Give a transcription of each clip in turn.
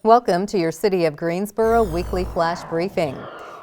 Welcome to your City of Greensboro Weekly Flash Briefing.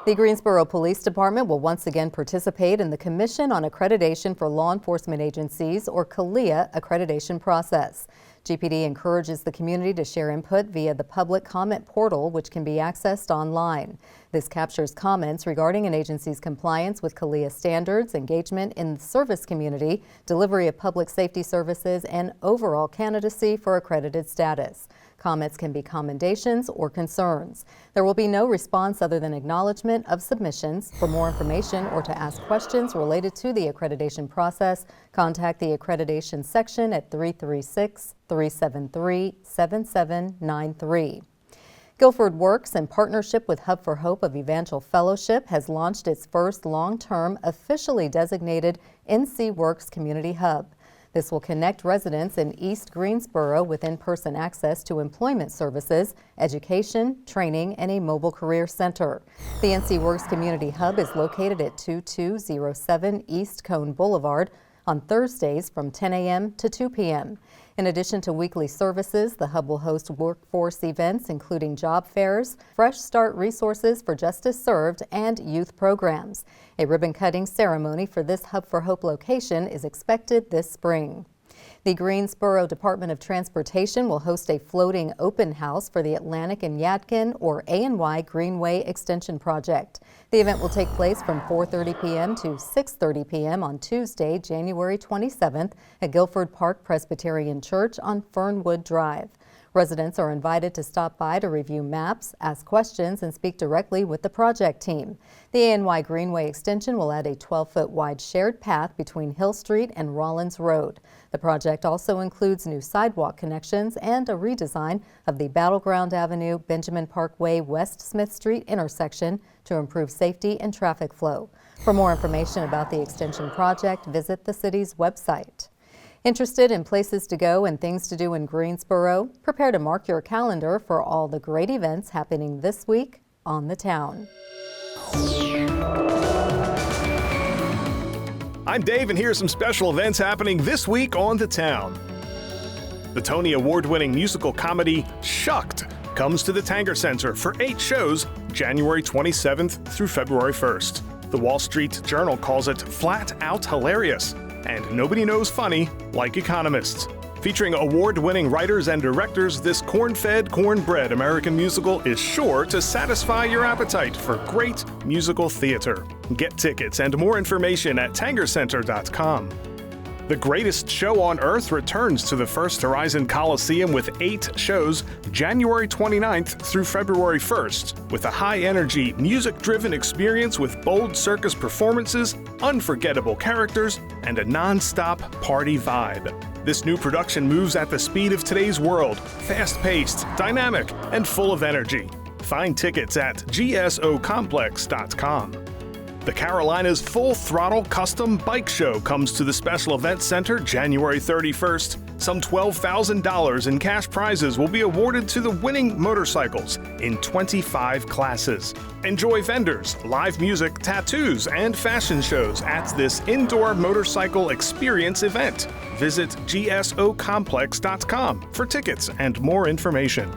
The Greensboro Police Department will once again participate in the Commission on Accreditation for Law Enforcement Agencies, or CALEA, accreditation process. GPD encourages the community to share input via the public comment portal, which can be accessed online. This captures comments regarding an agency's compliance with CALEA standards, engagement in the service community, delivery of public safety services, and overall candidacy for accredited status. Comments can be commendations or concerns. There will be no response other than acknowledgement of submissions. For more information or to ask questions related to the accreditation process, contact the accreditation section at 336-373-7793. Guilford Works, in partnership with Hub for Hope of Evangel Fellowship, has launched its first long-term officially designated NC Works Community Hub. This will connect residents in East Greensboro with in-person access to employment services, education, training, and a mobile career center. The NC Works Community Hub is located at 2207 East Cone Boulevard on Thursdays from 10 a.m. to 2 p.m. In addition to weekly services, the Hub will host workforce events including job fairs, Fresh Start resources for justice served, and youth programs. A ribbon-cutting ceremony for this Hub for Hope location is expected this spring. The Greensboro Department of Transportation will host a floating open house for the Atlantic and Yadkin, or FYI Greenway Extension project. The event will take place from 4:30 p.m. to 6:30 p.m. on Tuesday, January 27th at Guilford Park Presbyterian Church on Fernwood Drive. Residents are invited to stop by to review maps, ask questions, and speak directly with the project team. The FYI Greenway Extension will add a 12-foot wide shared path between Hill Street and Rollins Road. The project also includes new sidewalk connections and a redesign of the Battleground Avenue, Benjamin Parkway, West Smith Street intersection to improve safety and traffic flow. For more information about the extension project, visit the city's website. Interested in places to go and things to do in Greensboro? Prepare to mark your calendar for all the great events happening this week on the town. I'm Dave, and here's some special events happening this week on the town. The Tony Award-winning musical comedy Shucked comes to the Tanger Center for 8 shows, January 27th through February 1st. The Wall Street Journal calls it flat out hilarious, and nobody knows funny like economists. Featuring award-winning writers and directors, this corn-fed, cornbread American musical is sure to satisfy your appetite for great musical theater. Get tickets and more information at tangercenter.com. The Greatest Show on Earth returns to the First Horizon Coliseum with 8 shows, January 29th through February 1st, with a high-energy, music-driven experience with bold circus performances, unforgettable characters, and a non-stop party vibe. This new production moves at the speed of today's world, fast-paced, dynamic, and full of energy. Find tickets at gsocomplex.com. The Carolinas Full Throttle Custom Bike Show comes to the Special Events Center January 31st. Some $12,000 in cash prizes will be awarded to the winning motorcycles in 25 classes. Enjoy vendors, live music, tattoos, and fashion shows at this indoor motorcycle experience event. Visit gsocomplex.com for tickets and more information.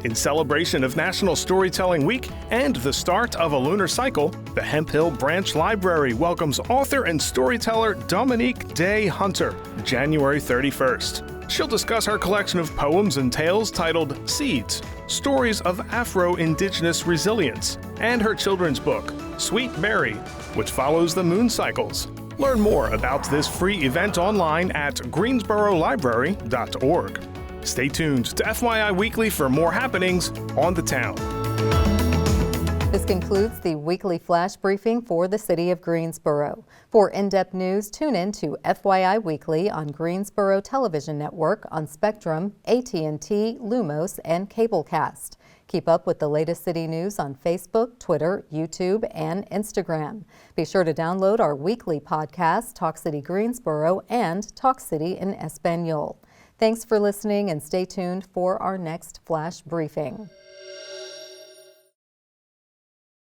In celebration of National Storytelling Week and the start of a lunar cycle, the Hemp Hill Branch Library welcomes author and storyteller Dominique Day Hunter, January 31st. She'll discuss her collection of poems and tales titled Seeds, Stories of Afro-Indigenous Resilience, and her children's book, Sweet Berry, which follows the moon cycles. Learn more about this free event online at greensborolibrary.org. Stay tuned to FYI Weekly for more happenings on the town. This concludes the weekly flash briefing for the City of Greensboro. For in-depth news, tune in to FYI Weekly on Greensboro Television Network on Spectrum, AT&T, Lumos, and Cablecast. Keep up with the latest city news on Facebook, Twitter, YouTube, and Instagram. Be sure to download our weekly podcast, Talk City Greensboro and Talk City in Espanol. Thanks for listening, and stay tuned for our next flash briefing.